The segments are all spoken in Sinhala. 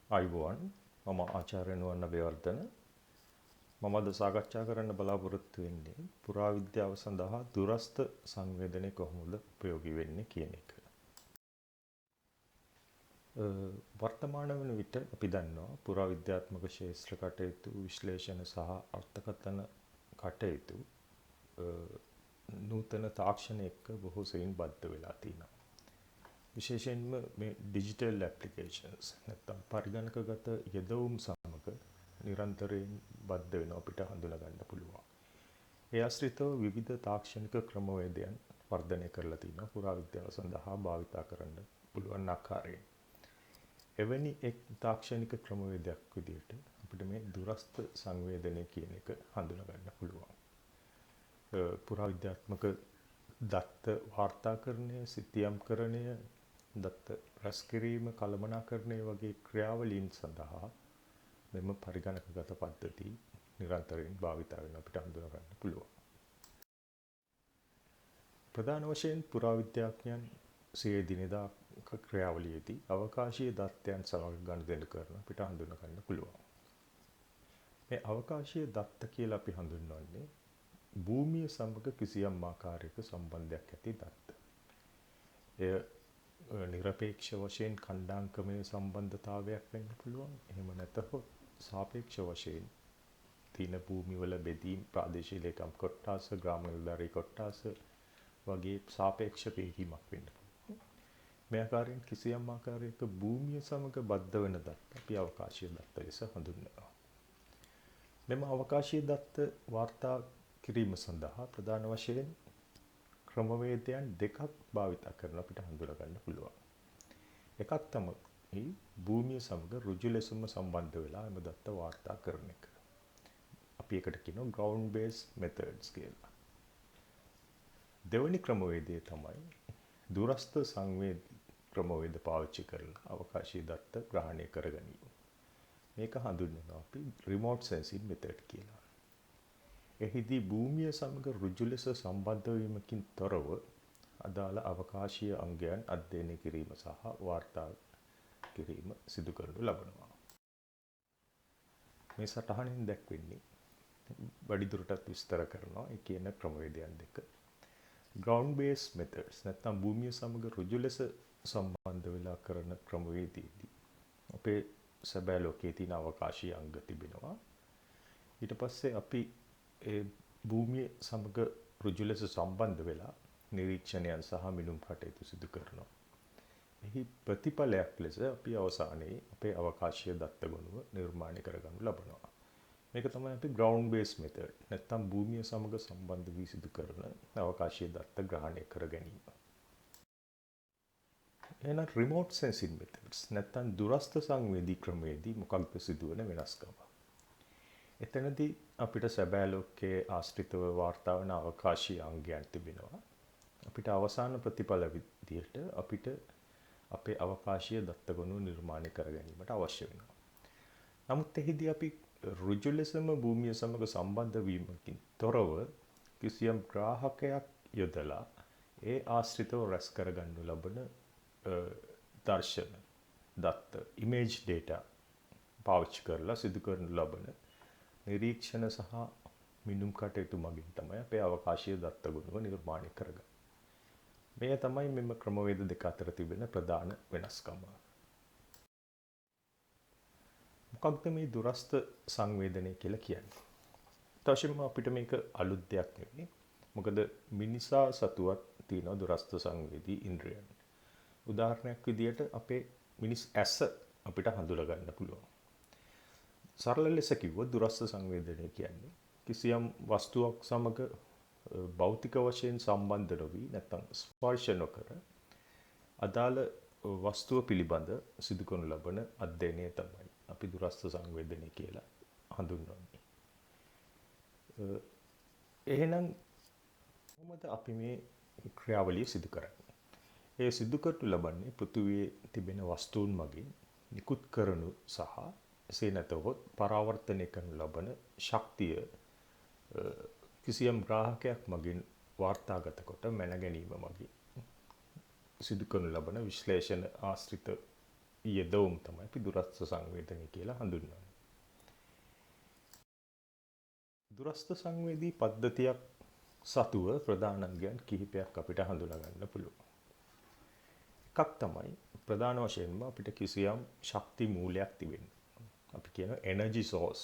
ආයුබෝවන් මම ආචාර්ය නුවන්න බේවර්ධන මම අද සාකච්ඡා කරන්න බලාපොරොත්තු වෙන්නේ පුරාවිද්‍යාව සඳහා දුරස්ථ සංවේදනය කොහොමද ප්‍රයෝගී වෙන්නේ කියන එක. වර්තමාන වන විට අපි දන්නවා පුරාවිද්‍යාත්මක ශාස්ත්‍ර කටයුතු විශ්ලේෂණ සහ අර්ථකථන කටයුතු නූතන තාක්ෂණ එක්ක බොහෝ සෙයින් බද්ධ වෙලා තියෙනවා. විශේෂයෙන්ම මේ ඩිජිටල් ඇප්ලිකේෂන්ස් නැත්නම් පරිගණකගත යෙදවුම් සමග නිරන්තරයෙන් බද්ධ වෙනවා අපිට හඳුනා ගන්න පුළුවන්. ඒ ආශ්‍රිතව විවිධ තාක්ෂණික ක්‍රමවේදයන් වර්ධනය කරලා තිනවා පුරාවිද්‍යාව සඳහා භාවිතා කරන්න පුළුවන් ආකාරයෙන්. එවැනි එක් තාක්ෂණික ක්‍රමවේදයක් විදිහට අපිට මේ දුරස්ථ සංවේදනය කියන එක හඳුනා ගන්න පුළුවන්. පුරාවිද්‍යාත්මක දත්ත වාර්තාකරණය, සිතියම්කරණය, දත්ත රැස් කිරීම, කළමනාකරණය වගේ ක්‍රියාවලීන් සඳහා මෙම පරිගණකගත පද්ධති නිරන්තරයෙන් භාවිතා වෙන අපිට හඳුනා ගන්න පුළුවන්. ප්‍රධාන වශයෙන් පුරාවිද්‍යාඥයන් සිය දිනදා ක්‍රියාවලියේදී අවකාශීය දත්තයන් සමග ගනුදෙනු කරන අපිට හඳුනා ගන්න පුළුවන්. මේ අවකාශීය දත්ත කියලා අපි හඳුන්වන්නේ භූමිය සමග කිසියම් ආකාරයක සම්බන්ධයක් ඇති දත්ත. එය නිරපේක්ෂ වශයෙන් ඛණ්ඩාංකමය සම්බන්ධතාවයක් වෙන්න පුළුවන්. එහෙම නැත්නම් සාපේක්ෂ වශයෙන් තියෙන භූමිවල බෙදීම්, ප්‍රාදේශීය ලේකම් කොට්ටාස, ග්‍රාම නිලධාරී කොට්ටාස වගේ සාපේක්ෂ බෙදීමක් වෙන්න පුළුවන්. මේ ආකාරයෙන් කිසියම් ආකාරයක භූමිය සමග බද්ධ වෙන දත්ත අපි අවකාශීය දත්ත ලෙස හඳුන්වනවා. මෙම අවකාශීය දත්ත වාර්තා කිරීම සඳහා ප්‍රධාන වශයෙන් ක්‍රමවේදයන් දෙකක් භාවිත කරන අපිට හඳුනා ගන්න පුළුවන්. එකක් තමයි භූමිය සමග ඍජු ලෙසම සම්බන්ධ වෙලා එම දත්ත වාර්තා කරන එක. අපි ඒකට කියනවා ground based methods කියලා. දෙවෙනි ක්‍රමවේදය තමයි දුරස්ථ සංවේද ක්‍රමවේද පාවිච්චි කරලා අවකාශීය දත්ත ග්‍රහණය කර ගැනීම. මේක හඳුන්වනවා අපි remote sensing method කියලා. එහිදී භූමිය සමග ඍජු ලෙස සම්බන්ධ වීමකින් තොරව අදාළ අවකාශීය අංගයන් අධ්‍යයනය කිරීම සහ වාර්තා කිරීම සිදු කරනු ලබනවා. මේ සටහනින් දැක්වෙන්නේ වැඩිදුරටත් විස්තර කරනවා ඒ කියන ක්‍රමවේදයන් දෙක. ground based methods නැත්නම් භූමිය සමග ඍජු ලෙස සම්බන්ධ වෙලා කරන ක්‍රමවේදයේදී අපේ සැබෑ ලෝකයේ තියෙන අවකාශීය අංග තිබෙනවා. ඊට පස්සේ අපි ඒ භූමිය සමග ඍජු ලෙස සම්බන්ධ වෙලා නිරීක්ෂණයන් සහ මිනුම් කටයුතු සිදු කරනවා. එහි ප්‍රතිඵලයක් ලෙස අපි අවසානයේ අපේ අවකාශීය දත්ත ගොනුව නිර්මාණය කරගනු ලබනවා. මේක තමයි අපි ground based method නැත්නම් භූමිය සමග සම්බන්ධ වී සිදු කරන අවකාශීය දත්ත ග්‍රහණය කර ගැනීම. එහෙනම් remote sensing methods නැත්නම් දුරස්ථ සංවේදී ක්‍රමයේදී මොකක්ද සිදුවන වෙනස්කම? එතනදී අපිට සැබෑ ලෝකයේ ආශ්‍රිතව වාර්තා වන අවකාශීය අංගයන් තිබෙනවා. අපිට අවසාන ප්‍රතිඵල විදිහට අපිට අපේ අවකාශීය දත්ත ගොනුව නිර්මාණය කර ගැනීමට අවශ්‍ය වෙනවා. නමුත් එහිදී අපි ඍජු ලෙසම භූමිය සමග සම්බන්ධ වීමකින් තොරව කිසියම් ග්‍රාහකයක් යොදලා ඒ ආශ්‍රිතව රැස් කරගන්නු ලබන දර්ශන දත්ත ඉමේජ් data පාවිච්චි කරලා සිදු කරනු ලබන නිරීක්ෂණ සහ මිනුම් කටයුතු මගින් තමයි අපේ අවකාශීය දත්ත ගුණව නිර්මාණය කරගන්නේ. මේ තමයි මෙම ක්‍රමවේද දෙක අතර තිබෙන ප්‍රධාන වෙනස්කම. මොකක්ද මේ දුරස්ථ සංවේදනය කියලා කියන්නේ? තවශයෙන්ම අපිට මේක අලුත් දෙයක් නෙවෙයි. මොකද මිනිසා සතුවත් තියෙන දුරස්ථ සංවේදී ඉන්ද්‍රියන්. උදාහරණයක් විදියට අපේ මිනිස් ඇස අපිට හඳුනා ගන්න පුළුවන්. සරල ලෙස කිව්වොත් දුරස්ථ සංවේදනය කියන්නේ කිසියම් වස්තුවක් සමග භෞතික වශයෙන් සම්බන්ධ නොවි නැත්නම් ස්පර්ශ නොකර අදාළ වස්තුව පිළිබඳ සිදු කරනු ලබන අධ්‍යයනය තමයි අපි දුරස්ථ සංවේදනය කියලා හඳුන්වන්නේ. එහෙනම් කොහොමද අපි මේ ක්‍රියාවලිය සිදු කරන්නේ? ඒ සිදු කරනු ලබන්නේ පෘථිවියේ තිබෙන වස්තුන් මගින් නිකුත් කරනු සහ එසේ නැතහොත් පරාවර්තනය කරනු ලබන ශක්තිය කිසියම් ග්‍රාහකයක් මගින් වාර්තාගත කොට මැන ගැනීම මගින් සිදු කරනු ලබන විශ්ලේෂණ ආශ්‍රිත යෙදවුම් තමයි අපි දුරස්ථ සංවේදනය කියලා හඳුන්වන්නේ. දුරස්ථ සංවේදී පද්ධතියක් සතුව ප්‍රධාන අංගයන් කිහිපයක් අපිට හඳුනා ගන්න පුළුවන්. එකක් තමයි ප්‍රධාන වශයෙන්ම අපිට කිසියම් ශක්ති මූලයක් තිබෙන්න. අපි කියන එනර්ජි සෝස්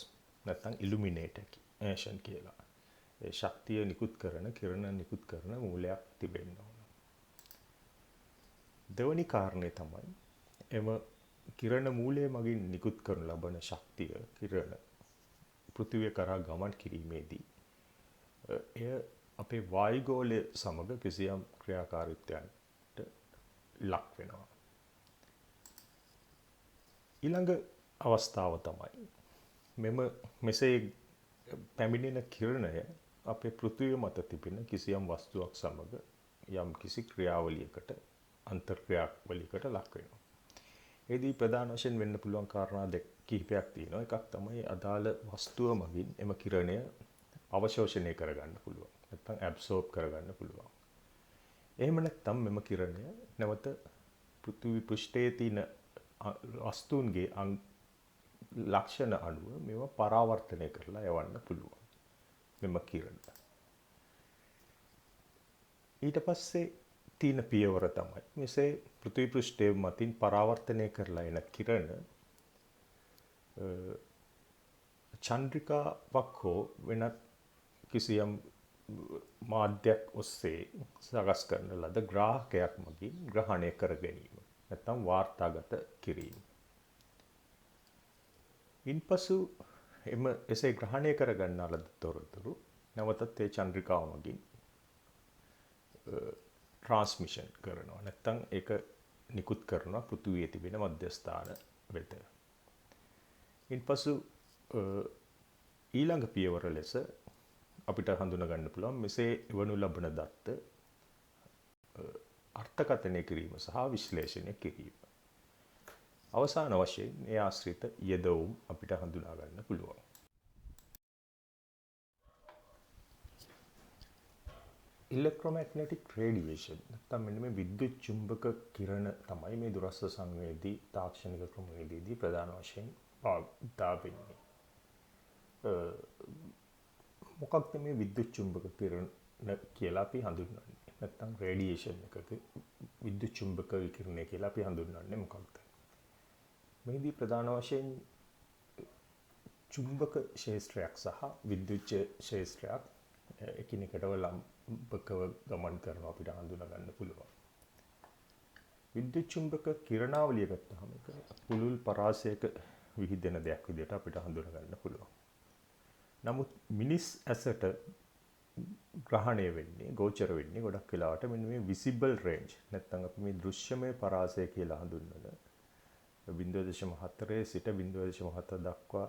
නැත්නම් ඉලුමිනේටර් කියලා. ඒ ශක්තිය නිකුත් කරන, කිරණ නිකුත් කරන මූලයක් තිබෙන්න ඕන. දෙවැනි කාරණේ තමයි එම කිරණ මූලය මගින් නිකුත් කරන ලබන ශක්තිය, කිරණ පෘථිවිය කරා ගමන් කිරීමේදී එය අපේ වායුගෝලය සමග කිසියම් ක්‍රියාකාරීත්වයන්ට ලක් වෙනවා. ඊළඟ අවස්ථාව තමයි මෙසේ පැමිණෙන කිරණය අපේ පෘථිවිය මත තිබෙන කිසියම් වස්තුවක් සමග යම් කිසි ක්‍රියාවලියකට අන්තර්ක්‍රියාවලියකට ලක් වෙනවා. ඒදී ප්‍රධාන වශයෙන් වෙන්න පුළුවන් කාරණා කිහිපයක් තියෙනවා. එකක් තමයි අදාළ වස්තුව මගින් එම කිරණය අවශෝෂණය කරගන්න පුළුවන්. නැත්නම් ඇබ්සෝබ් කරගන්න පුළුවන්. එහෙම නැත්නම් මෙම කිරණය නැවත පෘථිවි පෘෂ්ඨයේ තියෙන වස්තුන්ගේ ලක්ෂණ අනුව මේවා පරාවර්තනය කරලා යවන්න පුළුවන්. මෙම කිරණ. ඊට පස්සේ තියෙන පියවර තමයි මෙසේ පෘථිවි පෘෂ්ඨයේ මතින් පරාවර්තනය කරලා එන කිරණ චන්ද්‍රිකාවක් හෝ වෙනත් කිසියම් මාධ්‍යයක් ඔස්සේ සකස් කරන ලද ග්‍රාහකයක් මගින් ග්‍රහණය කර ගැනීම. නැත්නම් වාර්තාගත කිරීම. ඉන්පසු එසේ ග්‍රහණය කර ගන්නා ලද තොරතුරු නැවතත් ඒ චන්ද්‍රිකාව මගින් ට්‍රාන්ස්මිෂන් කරනවා. නැත්නම් ඒක නිකුත් කරනවා පෘථිවියේ තිබෙන මධ්‍යස්ථාන වෙත. ඉන්පසු ඊළඟ පියවර ලෙස අපිට හඳුනා ගන්න පුළුවන් මෙසේ වනු ලබන දත්ත අර්ථකථනය කිරීම සහ විශ්ලේෂණය කිරීම. අවසාන වශයෙන් ඒ ආශ්‍රිත යෙදවුම් අපිට හඳුනා ගන්න පුළුවන්. ඉලෙක්ට්‍රොමැග්නටික් රේඩියේෂන් නැත්නම් මෙන්න මේ විද්‍යුත් චුම්බක කිරණ තමයි මේ දුරස්ථ සංවේදී තාක්ෂණික ක්‍රමවේදයේදී ප්‍රධාන වශයෙන් භාවිතා වෙන්නේ. මොකක්ද මේ විද්‍යුත් චුම්බක කිරණ කියලා අපි හඳුන්වන්නේ? නැත්නම් රේඩියේෂන් එකක විද්‍යුත් චුම්බක විකිරණය කියලා අපි හඳුන්වන්නේ මොකක්ද? මේදී ප්‍රධාන වශයෙන් චුම්බක ක්ෂේත්‍රයක් සහ විද්‍යුත් ක්ෂේත්‍රයක් එකිනෙකට ලම්බකව ගමන් කරනවා අපිට හඳුනා ගන්න පුළුවන්. විද්‍යුත් චුම්බක කිරණාවලිය ගත්තාම ඒක පුළුල් පරාසයක විහිදෙන දෙයක් විදිහට අපිට හඳුනා ගන්න පුළුවන්. නමුත් මිනිස් ඇසට ග්‍රහණය වෙන්නේ, ගෝචර වෙන්නේ ගොඩක් වෙලාවට මෙන්න මේ විසිබල් රේන්ජ් නැත්නම් අපි මේ දෘශ්‍යමය පරාසය කියලා හඳුන්වන 0.4 සිට 0.7 දක්වා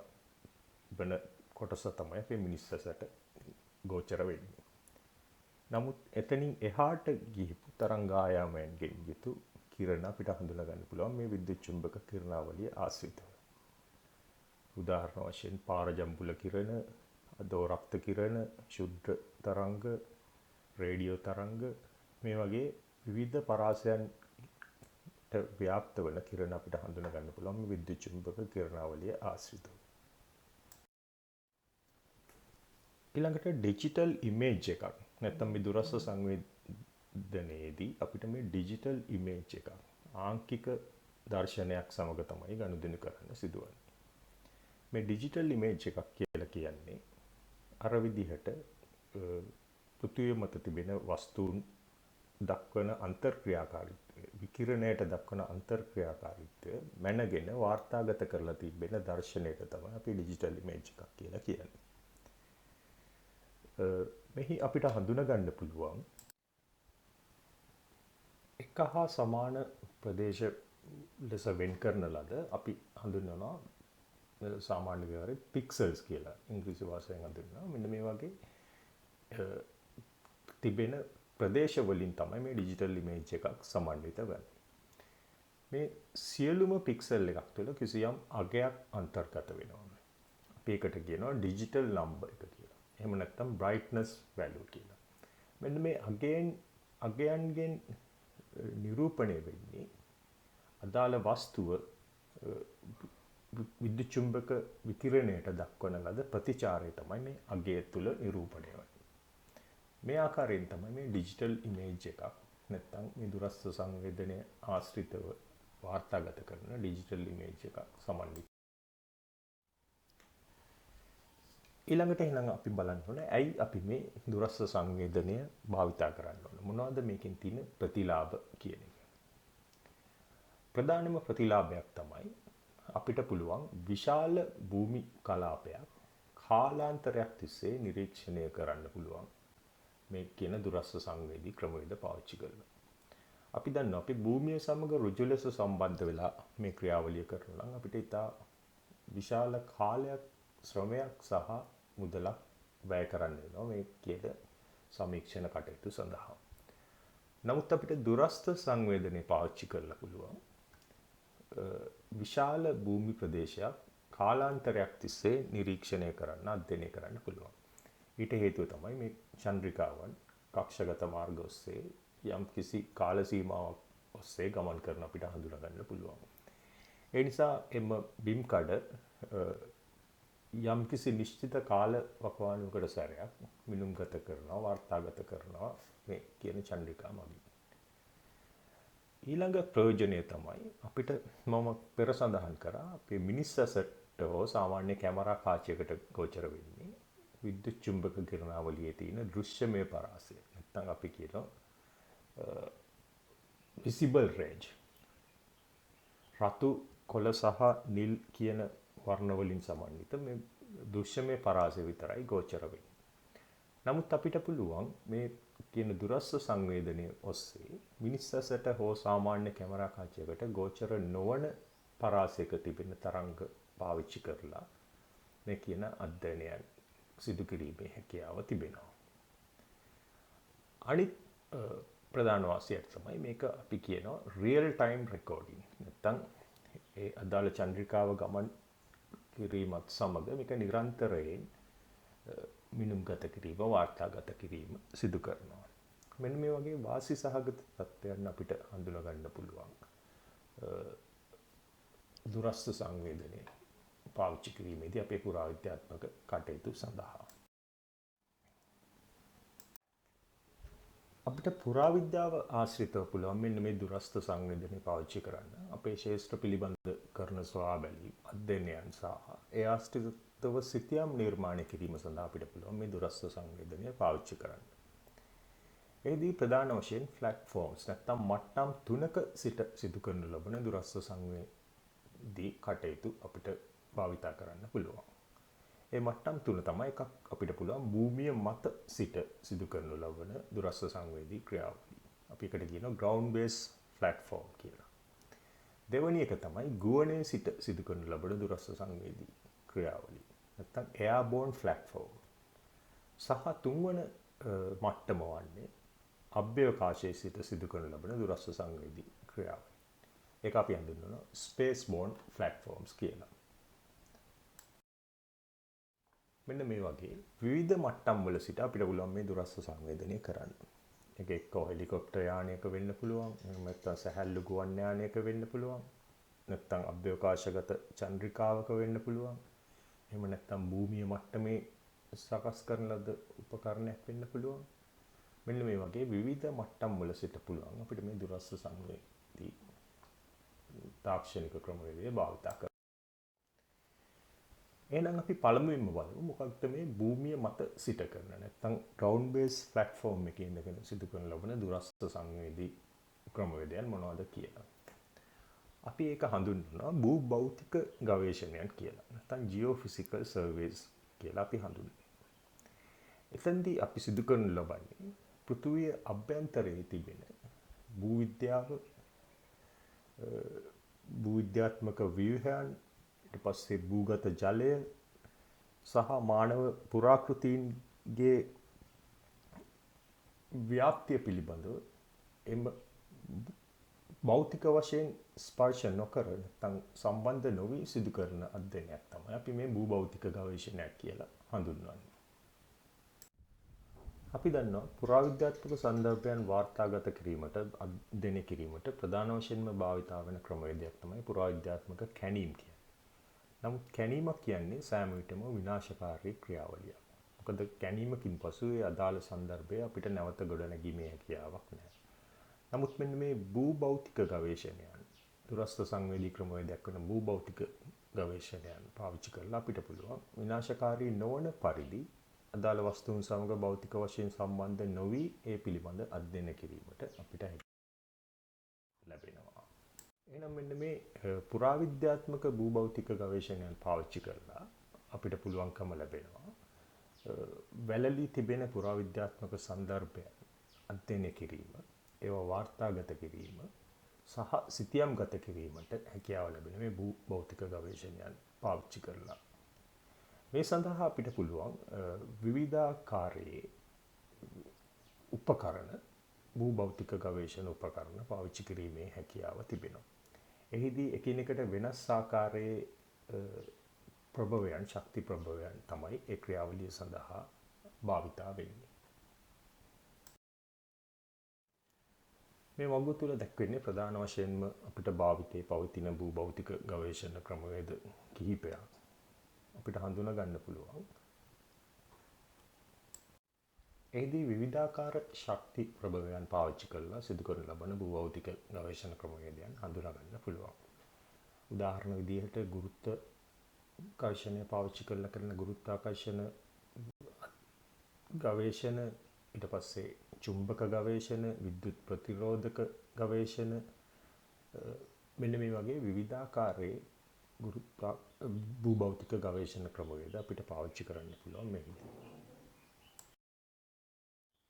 වෙන කොටස තමයි අපේ මිනිස් ඇසට ගෝචර වෙන්නේ. නමුත් එතනින් එහාට ගිහිපු තරංගායාමයන්ගෙන් යුතු කිරණ අපිට හඳුනා ගන්න පුළුවන් මේ විද්‍යුත් චුම්බක කිරණාවලිය ආශ්‍රිතව. උදාහරණ වශයෙන් පාරජම්බුල කිරණ, අදෝරක්ත කිරණ, ශුද්ධ තරංග, රේඩියෝ තරංග මේ වගේ විවිධ පරාසයන්ට ව්‍යාප්ත වන කිරණ අපිට හඳුනා ගන්න පුළුවන් මේ විද්‍යුත් චුම්බක කිරණාවලිය ආශ්‍රිතව. ඊළඟට ඩිජිටල් ඉමේජ් එකක් නැත්නම් මේ දුරස්ථ සංවේදනයේදී අපිට මේ ඩිජිටල් ඉමේජ් එකක් ආංකික දර්ශනයක් සමග තමයි ගනුදෙනු කරන්න සිදුවන්නේ. මේ ඩිජිටල් ඉමේජ් එකක් කියලා කියන්නේ අර විදිහට පෘථිවිය මත තිබෙන වස්තුන් දක්වන අන්තර්ක්‍රියාකාරීත්වය, විකිරණයට දක්වන අන්තර්ක්‍රියාකාරීත්වය මැනගෙන වාර්තාගත කරලා තිබෙන දර්ශනයට තමයි අපි ඩිජිටල් ඉමේජ් එකක් කියලා කියන්නේ. මෙහි අපිට හඳුනා ගන්න පුළුවන් එක හා සමාන ප්‍රදේශ ලෙස වෙන් කරන ලද අපි හඳුන්වනවා සාමාන්‍ය විවරේ පික්සල්ස් කියලා ඉංග්‍රීසි භාෂාවෙන් හඳුන්වනවා. මෙන්න මේ වගේ තිබෙන ප්‍රදේශ වලින් තමයි මේ ඩිජිටල් ඉමේජ් එකක් සමන්විත වෙන්නේ. මේ සියලුම පික්සල් එකක් තුළ කිසියම් අගයක් අන්තර්ගත වෙනවා. අපි ඒකට කියනවා ඩිජිටල් නම්බර් එක කියලා. එහෙම නැත්නම් brightness value කියලා. මෙන්න මේ අගයන්ගෙන් නිරූපණය වෙන්නේ අදාළ වස්තුව විද්‍යුත් චුම්බක විකිරණයට දක්වන ලද ප්‍රතිචාරය තමයි මේ අගය තුළ නිරූපණය වෙන්නේ. මේ ආකාරයෙන් තමයි මේ ඩිජිටල් ඉමේජ් එකක් නැත්නම් මේ දුරස්ථ සංවේදනය ආශ්‍රිතව වාර්තාගත කරන ඩිජිටල් ඉමේජ් එකක් සමන්විත. ඊළඟට එහෙනම් අපි බලන්න ඕනේ ඇයි අපි මේ දුරස්ථ සංවේදනය භාවිතා කරන්න ඕන. මොනවද මේකෙන් තියෙන ප්‍රතිලාභ කියන එක. ප්‍රධානම ප්‍රතිලාභයක් තමයි අපිට පුළුවන් විශාල භූමි කලාපයක් කාලාන්තරයක් තිස්සේ නිරීක්ෂණය කරන්න පුළුවන් මේ කියන දුරස්ථ සංවේදී ක්‍රමවේද පාවිච්චි කරලා. අපි දන්නවා අපි භූමිය සමග ඍජු ලෙස සම්බන්ධ වෙලා මේ ක්‍රියාවලිය කරනවා නම් අපිට ඉතා විශාල කාලයක් ශ්‍රමයක් සහ මුදලක් වැය කරන්න වෙනවා මේ කියන සමීක්ෂණ කටයුතු සඳහා. නමුත් අපිට දුරස්ථ සංවේදනය පාවිච්චි කරලා පුළුවන් විශාල භූමි ප්‍රදේශයක් කාලාන්තරයක් තිස්සේ නිරීක්ෂණය කරන්න අධ්‍යයනය කරන්න පුළුවන්. ඊට හේතුව තමයි මේ චන්ද්‍රිකාවන් කක්ෂගත මාර්ග ඔස්සේ යම් කිසි කාල සීමාවක් ඔස්සේ ගමන් කරන අපිට හඳුනා ගන්න පුළුවන්. ඒ නිසා එම බිම් කඩ යම් කිසි නිශ්චිත කාල වකවානුවකට සැරයක් මිනුම්ගත කරනවා වාර්තාගත කරනවා මේ කියන චන්ද්‍රිකා මගින්. ඊළඟ ප්‍රයෝජනය තමයි අපිට මම පෙර සඳහන් කරා අපේ මිනිස් ඇසට හෝ සාමාන්‍ය කැමරා කාචයකට ගෝචර වෙන්නේ විද්‍යුත් චුම්බක කිරණාවලියේ තියෙන දෘශ්‍යමය පරාසය. නැත්නම් අපි කියනවා visible range. රතු කොළ සහ නිල් කියන වර්ණ වලින් සමන්විත මේ දෘශ්‍යමය පරාසය විතරයි ගෝචර වෙන්නේ. නමුත් අපිට පුළුවන් මේ කියන දුරස්ථ සංවේදනය ඔස්සේ මිනිස් ඇසට හෝ සාමාන්‍ය කැමරා කාචයකට ගෝචර නොවන පරාසයක තිබෙන තරංග පාවිච්චි කරලා මේ කියන අධ්‍යයනයන් සිදු කිරීමේ හැකියාව තිබෙනවා. අනිත් ප්‍රධාන වාසියක් තමයි මේක අපි කියනවා රියල් ටයිම් රෙකෝඩින්. නැත්නම් ඒ අදාළ චන්ද්‍රිකාව ගමන් කිරීමත් සමග මේක නිරන්තරයෙන් මිනුම්ගත කිරීම වාර්තාගත කිරීම සිදු කරනවා. මෙන්න මේ වගේ වාසි සහගත තත්ත්වයන් අපිට හඳුනා ගන්න පුළුවන්. දුරස්ථ සංවේදනය පාවිච්චි කිරීමේදී අපේ පුරාවිද්‍යාත්මක කටයුතු සඳහා. අපිට පුරාවිද්‍යාව ආශ්‍රිතව පුළුවන් මෙන්න මේ දුරස්ථ සංවේදනය පාවිච්චි කරන්න. අපේ ශාස්ත්‍ර පිළිබඳ කරන සොයා බැලීම්, අධ්‍යයනයන් සහ ඒ ආශ්‍රිතව සිතියම් නිර්මාණය කිරීම සඳහා අපිට පුළුවන් මේ දුරස්ථ සංවේදනය පාවිච්චි කරන්න. එෙහිදී ප්‍රධාන වශයෙන් ප්ලැට්ෆෝම්ස් නැත්නම් මට්ටම් 3ක සිට සිදු කරනු ලබන දුරස්ථ සංවේදී කටයුතු අපිට භාවිතා කරන්න පුළුවන්. ඒ මට්ටම් 3 තමයි එකක් අපිට පුළුවන් භූමිය මත සිට සිදු කරනු ලබන දුරස්ථ සංවේදී ක්‍රියාවලිය. අපි එකට කියනවා ground based platform කියලා. දෙවැනි එක තමයි ගුවනේ සිට සිදු කරනු ලබන දුරස්ථ සංවේදී ක්‍රියාවලිය. නැත්නම් airborne platform. සහ තුන්වන මට්ටම වන්නේ අභ්‍යවකාශයේ සිට සිදු කරනු ලබන දුරස්ථ සංවේදී ක්‍රියාවලිය. ඒක අපි හඳුන්වනවා spaceborne platforms කියලා. මෙන්න මේ වගේ විවිධ මට්ටම් වල සිට අපිට පුළුවන් මේ දුරස්ථ සංවේදනය කරන්න. ඒක එක්ක හෙලිකොප්ටර් යානයක වෙන්න පුළුවන්, නැත්නම් සැහැල්ලු ගුවන් යානයක වෙන්න පුළුවන්, නැත්නම් අභ්‍යවකාශගත චන්ද්‍රිකාවක වෙන්න පුළුවන්. එහෙම නැත්නම් භූමිය මට්ටමේ සකස් කරන ලද උපකරණයක් වෙන්න පුළුවන්. මෙන්න මේ වගේ විවිධ මට්ටම් වල සිට පුළුවන් අපිට මේ දුරස්ථ සංවේදී තාක්ෂණික ක්‍රමවේදය භාවිත කරන්න. එහෙනම් අපි පළමුවෙන්ම බලමු මොකක්ද මේ භූමිය මත සිට කරන නැත්නම් ground based platform එකේ ඉඳගෙන සිදු කරන ලබන දුරස්ථ සංවේදී ක්‍රමවේදයන් මොනවද කියලා. අපි ඒක හඳුන්වනවා භූභෞතික ගවේෂණයන් කියලා. නැත්නම් geophysical surveys කියලා අපි හඳුන්වනවා. එතෙන්දී අපි සිදු කරන ලබන්නේ පෘථුවිය අභ්‍යන්තරයේ තිබෙන භූවිද්‍යාත්මක ව්‍යුහයන්, ඊට පස්සේ භූගත ජලය සහ මානව පුරාකෘතීන්ගේ ව්‍යාප්තිය පිළිබඳව එම භෞතික වශයෙන් ස්පර්ශ නොකර නැත්නම් සම්බන්ධ නොවි සිදු කරන අධ්‍යයනයක් තමයි අපි මේ භූභෞතික ගවේෂණයක් කියලා හඳුන්වන්නේ. අපි දන්නවා පුරාවිද්‍යාත්මක සන්දර්භයන් වාර්තාගත කිරීමට අධ්‍යයනය කිරීමට ප්‍රධාන වශයෙන්ම භාවිතා වෙන ක්‍රමවේදයක් තමයි පුරාවිද්‍යාත්මක කැණීම් කියන්නේ. නමුත් කැණීමක් කියන්නේ සෑම විටම විනාශකාරී ක්‍රියාවලියක්. මොකද කැණීමකින් පසු ඒ අදාළ සන්දර්භය අපිට නැවත ගොඩනැගීමේ හැකියාවක් නැහැ. නමුත් මෙන්න මේ භූභෞතික ගවේෂණයන් දුරස්ථ සංවේදී ක්‍රමවේදයක් වෙන භූභෞතික ගවේෂණයන් පාවිච්චි කරලා අපිට පුළුවන් විනාශකාරී නොවන පරිදි අදාළ වස්තුන් සමග භෞතික වශයෙන් සම්බන්ධ නොවි ඒ පිළිබඳ අධ්‍යයනය කිරීමට අපිට ලැබෙනවා. එහෙනම් මෙන්න මේ පුරාවිද්‍යාත්මක භූභෞතික ගවේෂණයන් පාවිච්චි කරලා අපිට පුළුවන්කම ලැබෙනවා වැළලී තිබෙන පුරාවිද්‍යාත්මක සන්දර්භයන් අධ්‍යයනය කිරීම, ඒවා වාර්තාගත කිරීම සහ සිතියම්ගත කිරීමට හැකියාව ලැබෙන මේ භූභෞතික ගවේෂණයන් පාවිච්චි කරලා මේ සඳහා අපිට පුළුවන් විවිධාකාරයේ උපකරණ භූභෞතික ගවේෂණ උපකරණ පාවිච්චි කිරීමේ හැකියාව තිබෙනවා. එහිදී එකිනෙකට වෙනස් ආකාරයේ ප්‍රභවයන්, ශක්ති ප්‍රභවයන් තමයි ඒ ක්‍රියාවලිය සඳහා භාවිතා වෙන්නේ. මේ වගු තුල දැක්වෙන්නේ ප්‍රධාන වශයෙන්ම අපිට භාවිතයේ පවතින භූභෞතික ගවේෂණ ක්‍රමවේද කිහිපයක්. අපිට හඳුනා ගන්න පුළුවන්. එහිදී විවිධාකාර ශක්ති ප්‍රභවයන් පාවිච්චි කරලා සිදු කරන ලබන භූභෞතික ගවේෂණ ක්‍රමවේදයන් හඳුනා ගන්න පුළුවන්. උදාහරණ විදිහට ගුරුත්වාකර්ෂණය පාවිච්චි කරලා කරන ගුරුත්වාකර්ෂණ ගවේෂණ, ඊට පස්සේ චුම්බක ගවේෂණ, විද්‍යුත් ප්‍රතිරෝධක ගවේෂණ, මෙන්න මේ වගේ විවිධාකාරයේ භූභෞතික ගවේෂණ ක්‍රමවේද අපිට පාවිච්චි කරන්න පුළුවන් මෙහිදී.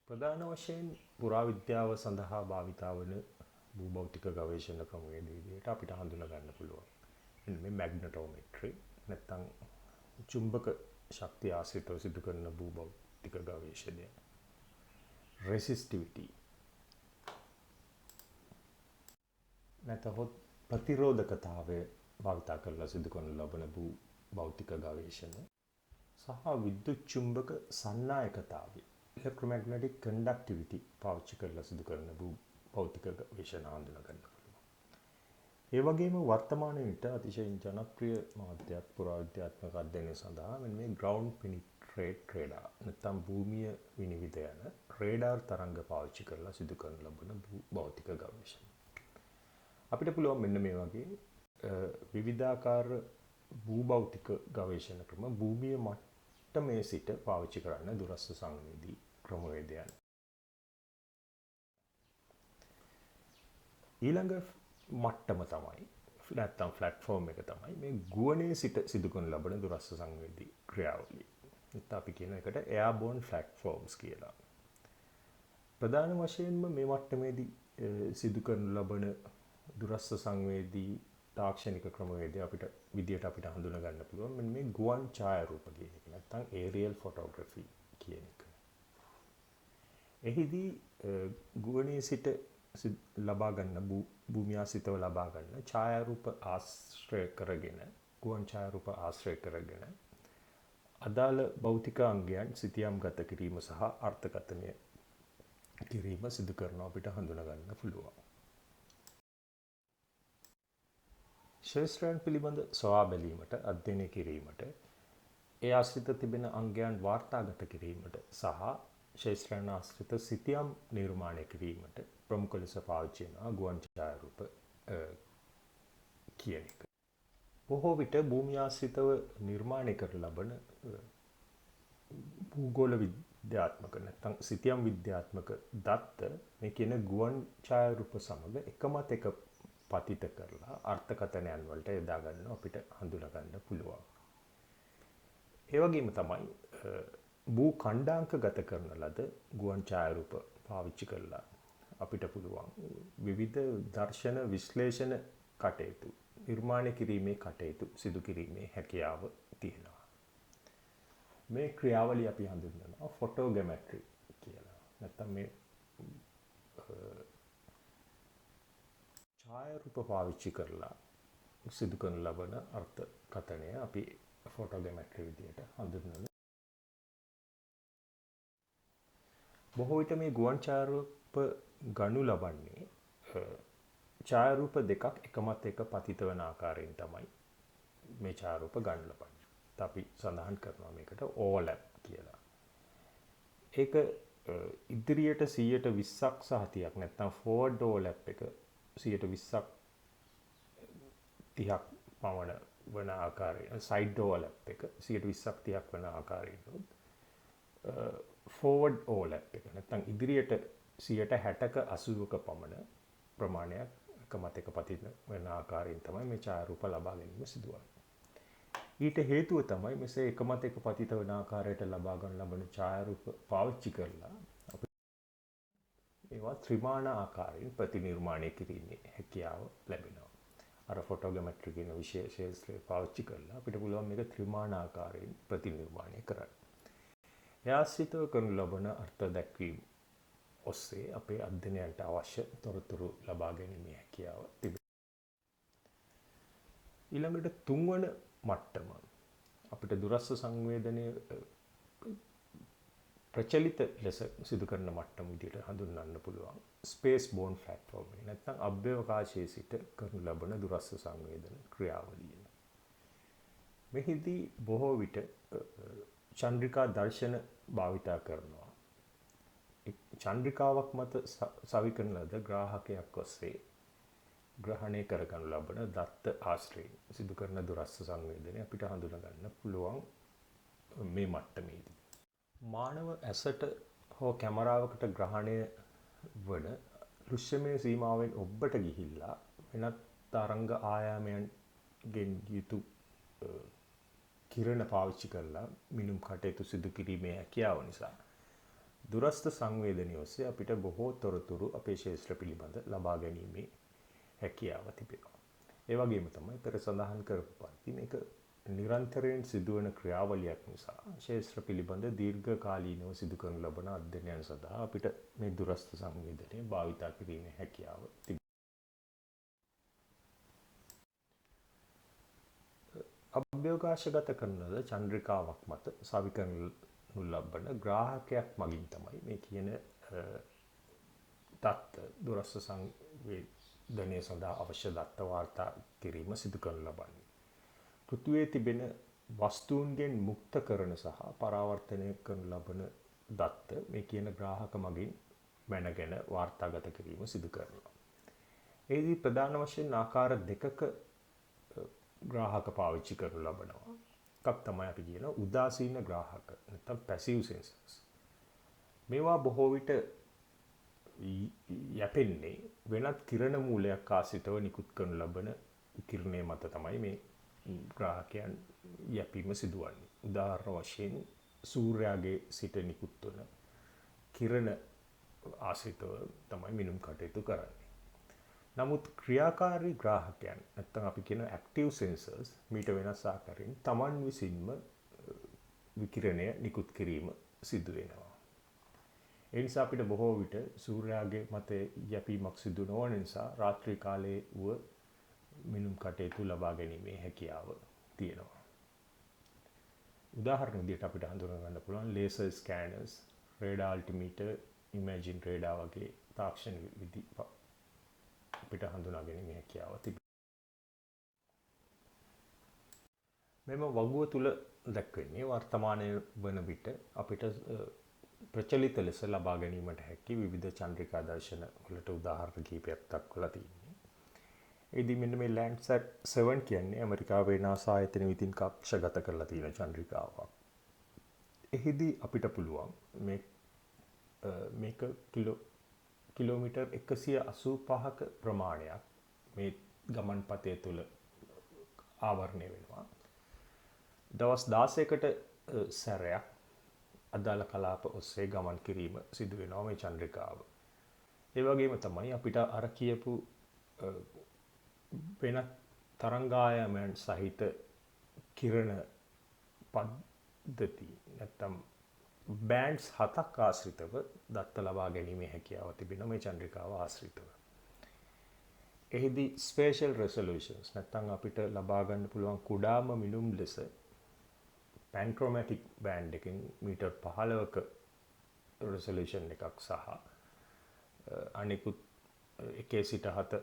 ප්‍රධාන වශයෙන් පුරාවිද්‍යාව සඳහා භාවිතා වන භූභෞතික ගවේෂණ ක්‍රමවේද විදිහට අපිට හඳුනා ගන්න පුළුවන්. මෙන්න මේ මැග්නටෝමෙට්‍රි නැත්නම් චුම්බක ශක්තිය ආශ්‍රිතව සිදු කරන භූභෞතික ගවේෂණය. රෙසිස්ටිවිටි නැත්නම් ප්‍රතිරෝධකතාවය භාවිතා කරලා සිදු කරන ලබන භෞතික ගවේෂණ සහ විද්‍යුත් චුම්බක සන්නායකතාවය electromagnetic conductivity පාවිච්චි කරලා සිදු කරන භෞතික ගවේෂණ හඳුනා ගන්න පුළුවන්. ඒ වගේම වර්තමාන විට අතිශයින් ජනප්‍රිය මාධ්‍යයක් පුරාවිද්‍යාත්මක අධ්‍යයනය සඳහා මේ ground penetrate radar නැත්නම් භූමිය විනිවිද යන රේඩාර් තරංග පාවිච්චි කරලා සිදු කරන ලබන භෞතික ගවේෂණ. අපිට පුළුවන් මෙන්න මේ වගේ විවිධාකාර භූභෞතික ගවේෂණ ක්‍රම භූමිය මට්ටමේ සිට පාවිච්චි කරන්න දුරස්ථ සංවේදී ක්‍රමවේදයන්. ඊළඟ මට්ටම තමයි නැත්නම් ප්ලැට්ෆෝම් එක තමයි මේ ගුවනේ සිට සිදු කරන ලබන දුරස්ථ සංවේදී ක්‍රියාවලිය. නැත්නම් අපි කියන එකට එයාබෝන් ප්ලැට්ෆෝම්ස් කියලා. ප්‍රධාන වශයෙන්ම මේ මට්ටමේදී සිදු කරන ලබන දුරස්ථ සංවේදී තාක්ෂණික ක්‍රමවේදය අපිට හඳුනා ගන්න පුළුවන් මෙන්න මේ ගුවන් ඡායාරූප කියන එක නැත්නම් ඒරියල් ෆොටෝග්‍රැෆි කියන එක. එහිදී ගුවනේ සිට ලබා ගන්න භූමිය ආශ්‍රිතව ලබා ගන්න ඡායාරූප ආශ්‍රය කරගෙන ගුවන් ඡායාරූප ආශ්‍රය කරගෙන අදාළ භෞතික අංගයන් සිතියම්ගත කිරීම සහ අර්ථකථනය කිරීම සිදු කරනවා අපිට හඳුනා ගන්න පුළුවන්. ශේෂ්ත්‍රයන් පිළිබඳ සොයා බැලීමට, අධ්‍යයනය කිරීමට, ඒ ආශ්‍රිත තිබෙන අංගයන් වාර්තාගත කිරීමට සහ ශේෂ්ත්‍රයන් ආශ්‍රිත සිතියම් නිර්මාණය කිරීමට ප්‍රමුඛ ලෙස පාවිච්චි වෙනවා ගුවන් ඡායාරූප කියන එක. බොහෝ විට භූමිය ආශ්‍රිතව නිර්මාණය කර ලබන භූගෝල විද්‍යාත්මක නැත්නම් සිතියම් විද්‍යාත්මක දත්ත මේ කියන ගුවන් ඡායාරූප සමග එකමත් එක පතිත කරලා අර්ථකථනයන් වලට යොදා ගන්න අපිට හඳුනා ගන්න පුළුවන්. ඒ වගේම තමයි භූ ඛණ්ඩාංක ගත කරන ලද ගුවන් ඡායාරූප පාවිච්චි කරලා අපිට පුළුවන් විවිධ දර්ශන විශ්ලේෂණ කටයුතු නිර්මාණය කිරීමේ කටයුතු සිදු කිරීමේ හැකියාව තියෙනවා. මේ ක්‍රියාවලිය අපි හඳුන්වනවා ෆොටෝග්‍රැමැට්‍රි කියලා. නැත්නම් මේ ඡායාරූප පාවිච්චි කරලා සිදු කරන ලබන අර්ථකථනය අපි ෆොටෝග්‍රැමැට්‍රි විදියට හඳුන්වනවා. බොහෝ විට මේ ගුවන් ඡායාරූප ගනු ලබන්නේ ඡායාරූප දෙකක් එකමත් එක පතිත වන ආකාරයෙන් තමයි මේ ඡායාරූප ගන්න ලබන්නේ. අපි සඳහන් කරනවා මේකට ඕවර්ලැප් කියලා. ඒක ඉදිරියට 120ක් සහ 30ක් නැත්නම් ෆෝවර්ඩ් ඕවර්ලැප් එක 120ක් 30ක් පමණ වන ආකාරයෙන් සයිඩ් ඕවර්ලැප් එක 120ක් 30ක් වන ආකාරයෙන් ෆෝවර්ඩ් ඕවර්ලැප් එක නැත්නම් ඉදිරියට 60ක 80ක පමණ ප්‍රමාණයක් එකමත් එක පතිත වෙන ආකාරයෙන් තමයි මේ ඡායාරූප ලබා ගැනීම සිදුවන්නේ. ඊට හේතුව තමයි මෙසේ එකමත් එක පතිත වන ආකාරයට ලබා ගන්න ලබන ඡායාරූප පාවිච්චි කරලා අපි ඒවා ත්‍රිමාණ ආකාරයෙන් ප්‍රතිනිර්මාණය කිරීමේ හැකියාව ලැබෙනවා. අර ෆොටෝග්‍රැමට්‍රි කියන විශේෂය පාවිච්චි කරලා අපිට පුළුවන් මේක ත්‍රිමාණ ආකාරයෙන් ප්‍රතිනිර්මාණය කරන්න. එයාසිතව කරනු ලබන අර්ථ දැක්වීම ඔස්සේ අපේ අධ්‍යයනයට අවශ්‍ය තොරතුරු ලබා ගැනීමේ හැකියාව තිබෙනවා. ඊළඟට තුන්වන මට්ටම අපිට දුරස්ස සංවේදනය ප්‍රචලිත ලෙස සිදු කරන මට්ටම විදිහට හඳුන්වන්න පුළුවන් ස්පේස් බෝන් ප්ලැට්ෆෝම් එක. නැත්නම් අභ්‍යවකාශයේ සිට කරනු ලබන දුරස්ස සංවේදන ක්‍රියාවලිය. මෙහිදී බොහෝ විට චන්ද්‍රිකා දර්ශන භාවිතා කරනවා. චන්ද්‍රිකාවක් මත සවිකරන ලද ග්‍රාහකයක් ඔස්සේ ග්‍රහණය කරගනු ලබන දත්ත ආශ්‍රයෙන් සිදු කරන දුරස්ස සංවේදනය අපිට හඳුනා ගන්න පුළුවන් මේ මට්ටමේදී. මානව ඇසට හෝ කැමරාවකට ග්‍රහණය වන දෘශ්‍යමය සීමාවෙන් ඔබට ගිහිල්ලා වෙනත් තරංග ආයාමයන්ගෙන් යුතු කිරණ පාවිච්චි කරලා මිනුම් කටයුතු සිදු කිරීමේ හැකියාව නිසා දුරස්ථ සංවේදනය ඔස්සේ අපිට බොහෝ තොරතුරු අපේ ක්ෂේත්‍ර පිළිබඳ ලබා ගැනීමේ හැකියාව තිබෙනවා. ඒ වගේම තමයි පෙර සඳහන් කරපු පරිදි මේක නිරන්තරයෙන් සිදුවන ක්‍රියාවලියක් නිසා ක්ෂේත්‍ර පිළිබඳ දීර්ඝකාලීනව සිදු කරන ලබන අධ්‍යයනයන් සඳහා අපිට මේ දුරස්ථ සංවේදනය භාවිතා කිරීමේ හැකියාව තිබෙනවා. අභ්‍යවකාශගත කරන ලද චන්ද්‍රිකාවක් මත සවිකරනු ලබන ග්‍රාහකයක් මගින් තමයි මේ කියන දත්ත දුරස්ථ සංවේදනය සඳහා අවශ්‍ය දත්ත වාර්තා කිරීම සිදු කරනු ලබන්නේ. පෘථිවියේ තිබෙන වස්තුන්ගෙන් මුක්ත කරන සහ පරාවර්තනය කරනු ලබන දත්ත මේ කියන ග්‍රාහක මගින් මැනගෙන වාර්තාගත කිරීම සිදු කරනවා. එහිදී ප්‍රධාන වශයෙන් ආකාර දෙකක ග්‍රාහක පාවිච්චි කරනු ලබනවා. එකක් තමයි අපි කියන උදාසීන ග්‍රාහක නැත්නම් පැසිව් සෙන්සර්ස්. මේවා බොහෝ විට යැපෙන්නේ වෙනත් කිරණ මූලයක් ආශ්‍රිතව නිකුත් කරනු ලබන කිරණය මත තමයි මේ ග්‍රාහකයන් යැපීම සිදුවන්නේ. උදාහරණ වශයෙන් සූර්යාගේ සිට නිකුත් වන කිරණ ආශ්‍රිතව තමයි මිනුම් කටයුතු කරන්නේ. නමුත් ක්‍රියාකාරී ග්‍රාහකයන් නැත්නම් අපි කියන ඇක්ටිව් සෙන්සර්ස් මීට වෙනස් ආකාරයෙන් Taman විසින්ම විකිරණය නිකුත් කිරීම සිදු වෙනවා. ඒ නිසා අපිට බොහෝ විට සූර්යාගේ මත යැපීමක් සිදු නොවන නිසා රාත්‍රී කාලයේ වුව මිනුම් කටයුතු ලබා ගැනීමේ හැකියාව තියෙනවා. උදාහරණ විදිහට අපිට හඳුනා ගන්න පුළුවන් laser scanners, radar අල්ටිමීටර්, imagine radar වගේ තාක්ෂණික විදි අපිට හඳුනා ගැනීමේ හැකියාව තිබෙනවා. මෙම වගුව තුල දක්වන්නේ වර්තමානයේ වන විට අපිට ප්‍රචලිත ලෙස ලබා ගැනීමට හැකි විවිධ චන්ද්‍රිකා දර්ශන වලට උදාහරණ කිහිපයක් දක්වලා තියෙනවා. එදී මෙන්න මේ ලෑන්ඩ්සැට් 7 කියන්නේ ඇමරිකාවේ NASA ආයතන විසින් කක්ෂගත කරලා තියෙන චන්ද්‍රිකාවක්. එහිදී අපිට පුළුවන් මේක කිලෝමීටර් 185ක ප්‍රමාණයක් මේ ගමන් පථය තුළ ආවරණය වෙනවා. දවස් 16කට සැරයක් අදාළ කලාප ඔස්සේ ගමන් කිරීම සිදු වෙනවා මේ චන්ද්‍රිකාව. ඒ වගේම තමයි අපිට අර කියපු වෙනත් තරංගායමයන් සහිත කිරණ පද්ධති නැත්නම් බෑන්ඩ්ස් 7ක් ආශ්‍රිතව දත්ත ලබා ගැනීමේ හැකියාව තිබෙනවා මේ චන්ද්‍රිකාව ආශ්‍රිතව. එහිදී ස්පේෂල් රෙසොලූෂන්ස් නැත්නම් අපිට ලබා ගන්න පුළුවන් කුඩාම මිනුම් ලෙස පැන්ක්‍රොමැටික් බෑන්ඩ් එකකින් මීටර් 15ක රෙසලූෂන් එකක් සහ අනිකුත් 1 සිට 7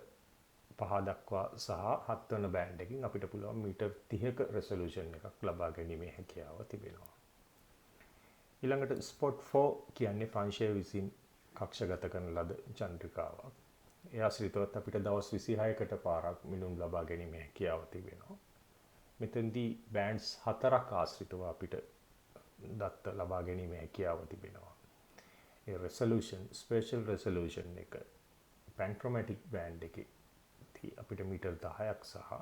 5 දක්වා සහ 7 වන බෑන්ඩ් එකකින් අපිට පුළුවන් මීටර් 30ක රෙසලූෂන් එකක් ලබා ගැනීමේ හැකියාව තිබෙනවා. ඊළඟට ස්පොට් 4 කියන්නේ ප්‍රංශය විසින් කක්ෂගත කරන ලද චන්ද්‍රිකාවක්. ඒ ආශ්‍රිතවත් අපිට දවස් 26කට පාරක් මිනුම් ලබා ගැනීමේ හැකියාව තිබෙනවා. මෙතෙන්දී බෑන්ඩ්ස් 4ක් ආශ්‍රිතව අපිට දත්ත ලබා ගැනීමේ හැකියාව තිබෙනවා. ඒ රෙසලූෂන් ස්පේෂල් රෙසලූෂන් එක පැන්ක්‍රොමැටික් බෑන්ඩ් එකේ අපිට මීටර් 10ක් සහ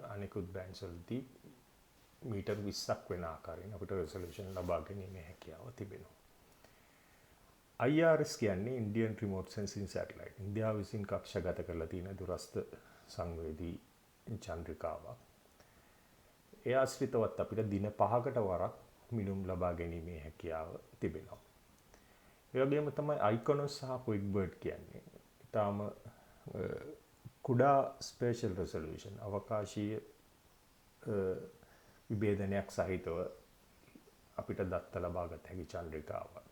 අනිකුත් බෑන්ඩ්ස් වලදී මීටර් 20ක් වෙන ආකාරයෙන් අපිට රෙසලූෂන් ලබා ගැනීමේ හැකියාව තිබෙනවා. IRS කියන්නේ ඉන්ඩියන් රිමෝට් සෙන්සිං සැටලයිට්. ඉන්දියාව විසින් කක්ෂගත කරලා තියෙන දුරස්ථ සංවේදී චන්ද්‍රිකාවක්. ඒ ආශ්‍රිතවත් අපිට දින 5කට වරක් මිනුම් ලබා ගැනීමේ හැකියාව තිබෙනවා. ඒ වගේම තමයි අයිකොනොස් සහ ක්වික්බර්ඩ් කියන්නේ. ඊටාම කුඩා ස්පේෂල් රෙසලූෂන් අවකාශීය විභේදනයක් සහිතව අපිට දත්ත ලබාගත හැකි චන්ද්‍රිකාවක්.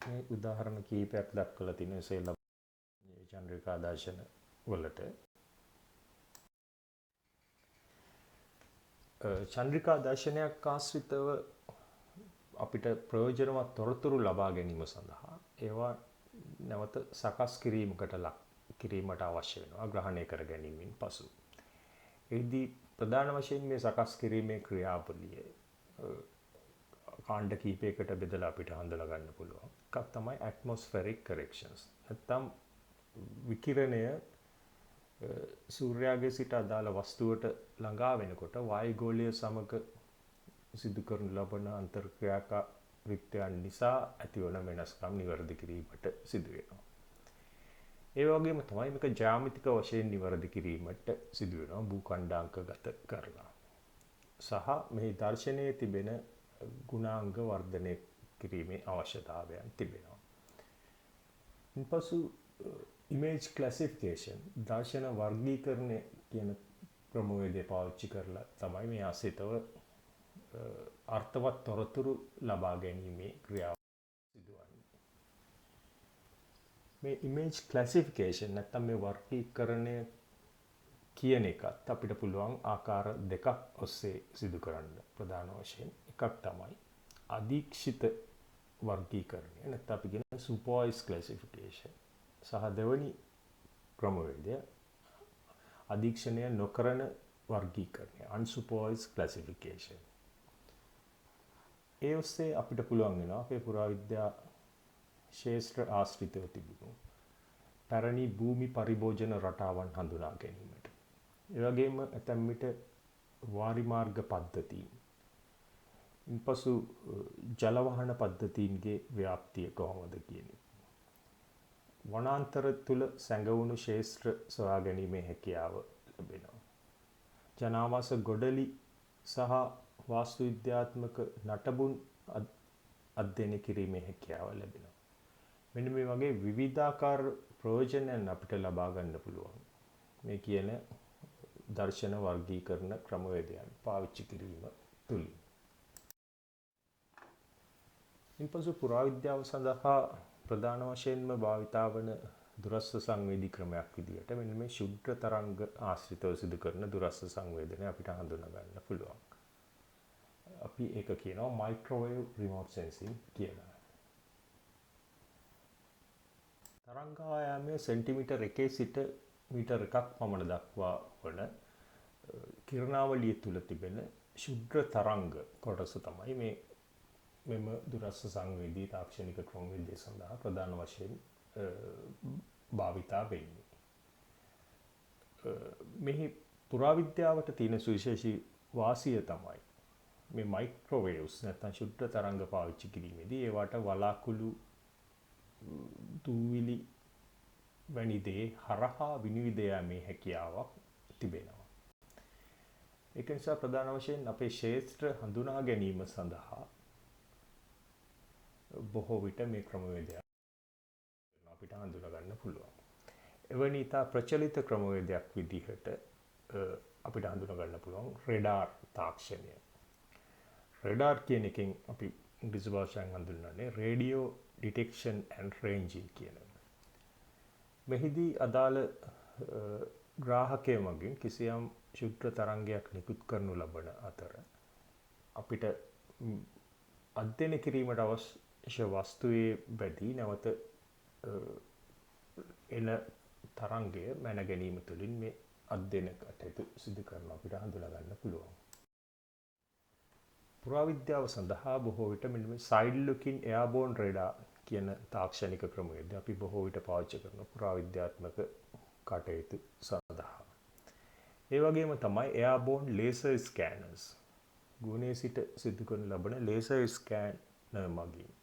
මේ උදාහරණ කීපයක් දක්වලා තියෙන සෙල්ල චන්ද්‍රිකා දර්ශන වලට චන්ද්‍රිකා දර්ශනයක් ආශ්‍රිතව අපිට ප්‍රයෝජනවත් තොරතුරු ලබා ගැනීම සඳහා ඒවා නැවත සකස් කිරීමට අවශ්‍ය වෙනවා ග්‍රහණය කර ගැනීමෙන් පසු. එහිදී ප්‍රධාන වශයෙන් මේ සකස් කිරීමේ ක්‍රියාවලිය කාණ්ඩ කීපයකට බෙදලා අපිට හඳුනා ගන්න පුළුවන්. එකක් තමයි atmospheric corrections. නැත්නම් විකිරණය සූර්යාගේ සිට අදාළ වස්තුවට ළඟා වෙනකොට වායුගෝලීය සමග සිදු කරන ලබන අන්තර්ක්‍රියාකාරීත්වයන් නිසා ඇතිවන වෙනස්කම් නිවැරදි කිරීමට සිදු වෙනවා. ඒ වගේම තමයි මේක ජ්‍යාමිතික වශයෙන් නිවැරදි කිරීමට සිදු වෙනවා භූඛණ්ඩාංකගත කරලා. සහ මේ දර්ශනයේ තිබෙන ගුණාංග වර්ධනය කිරීමේ අවශ්‍යතාවයන් තිබෙනවා. ඉන්පසු ඉමේජ් ක්ලාසිෆිකේෂන් දර්ශන වර්ගීකරණය කියන ක්‍රමවේදය පාවිච්චි කරලා තමයි මේ ආශ්‍රිතව අර්ථවත් තොරතුරු ලබා ගැනීමේ ක්‍රියාව සිදුවන්නේ. මේ ඉමේජ් ක්ලාසිෆිකේෂන් නැත්නම් මේ වර්ගීකරණය කියන එකත් අපිට පුළුවන් ආකාර දෙකක් ඔස්සේ සිදු කරන්න. ප්‍රධාන වශයෙන් එකක් තමයි අධීක්ෂිත වර්ගීකරණය නැත්නම් අපි කියන සුපර්වයිස්ඩ් ක්ලාසිෆිකේෂන්. සහ දෙවැනි ක්‍රමවේදය අධීක්ෂණය නොකරන වර්ගීකරණය unsupervised classification. ඒ ඔස්සේ අපිට පුළුවන් වෙනවා අපේ පුරාවිද්‍යා ශාස්ත්‍ර ආශ්‍රිතව තිබුණු පැරණි භූමි පරිභෝජන රටාවන් හඳුනා ගැනීමට. ඒ වගේම ඇතැම් විට වාරිමාර්ග පද්ධතීන් ඉන්පසු ජලවහන පද්ධතීන්ගේ ව්‍යාප්තිය කොහොමද කියන එක. වනාන්තර තුල සැඟවුණු ශාස්ත්‍ර සොයා ගැනීමේ හැකියාව ලැබෙනවා. ජනාවාස ගොඩලි සහ වාස්තු විද්‍යාත්මක නටබුන් අධ්‍යයනය කිරීමේ හැකියාව ලැබෙනවා. මෙන්න මේ වගේ විවිධාකාර ප්‍රයෝජනයන් අපිට ලබා ගන්න පුළුවන්. මේ කියන දර්ශන වර්ගීකරණ ක්‍රමවේදයන් පාවිච්චි කිරීම තුලින්. ඉන්පසු පුරාවිද්‍යාව සඳහා ප්‍රධාන වශයෙන්ම භාවිතා වන දුරස්ථ සංවේදී ක්‍රමයක් විදිහට මෙන්න මේ ශුද්ධ තරංග ආශ්‍රිතව සිදු කරන දුරස්ථ සංවේදනය අපිට හඳුනා ගන්න පුළුවන්. අපි ඒක කියනවා මයික්‍රෝවේව් රිමෝට් සෙන්සිං කියලා. තරංග ආයාමයේ සෙන්ටිමීටර් 1 සිට මීටර් 1ක් පමණ දක්වා වන කිරණාවලිය තුල තිබෙන ශුද්ධ තරංග කොටස තමයි මේ මෙම දුරස්ථ සංවේදී තාක්ෂණික ක්‍රමවේදය සඳහා ප්‍රධාන වශයෙන් භාවිතා වෙන්නේ. මෙහි පුරාවිද්‍යාවට තියෙන සුවිශේෂී වාසිය තමයි මේ මයික්‍රෝවේව්ස් නැත්නම් ශුද්ධ තරංග පාවිච්චි කිරීමේදී ඒවට වලාකුළු දූවිලි වැනි දේ හරහා විනිවිද යාමේ හැකියාවක් තිබෙනවා. ඒක නිසා ප්‍රධාන වශයෙන් අපේ ක්ෂේත්‍ර හඳුනා ගැනීම සඳහා බොහෝ විට මේ ක්‍රමවේදය අපිට හඳුනා ගන්න පුළුවන්. එවැනි ඉතා ප්‍රචලිත ක්‍රමවේදයක් විදිහට අපිට හඳුනා ගන්න පුළුවන් රෙඩාර් තාක්ෂණය. රෙඩාර් කියන එකෙන් අපි ඉංග්‍රීසි භාෂාවෙන් හඳුන්වන්නේ රේඩියෝ ඩිටෙක්ෂන් ඇන්ඩ් රේන්ජින් කියන එක. මෙහිදී අදාළ ග්‍රාහකය මගින් කිසියම් ශුද්ධ තරංගයක් නිකුත් කරනු ලබන අතර අපිට අධ්‍යයනය කිරීමට අවශ්‍ය වස්තුවේ බැදී නැවත එන තරංගය මැන ගැනීම තුළින් මේ අධ්‍යයන කටයුතු සිදු කරන අපිට හඳුනා ගන්න පුළුවන්. පුරාවිද්‍යාව සඳහා බොහෝ විට මෙන්න මේ සයිඩ් ලුකින් එයාබෝන් රේඩාර් කියන තාක්ෂණික ක්‍රමයේදී අපි බොහෝ විට පාවිච්චි කරන පුරාවිද්‍යාත්මක කටයුතු සඳහා. ඒ වගේම තමයි එයාබෝන් ලේසර් ස්කෑනර්ස්. ගුණයේ සිට සිදු කරන ලබන ලේසර් ස්කෑනර් මගින්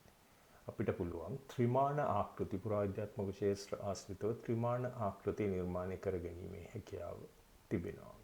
අපිට පුළුවන් ත්‍රිමාණ ආකෘති පුරාවිද්‍යාත්මක ක්ෂේත්‍ර ආශ්‍රිතව ත්‍රිමාණ ආකෘති නිර්මාණය කර ගැනීමේ හැකියාව තිබෙනවා.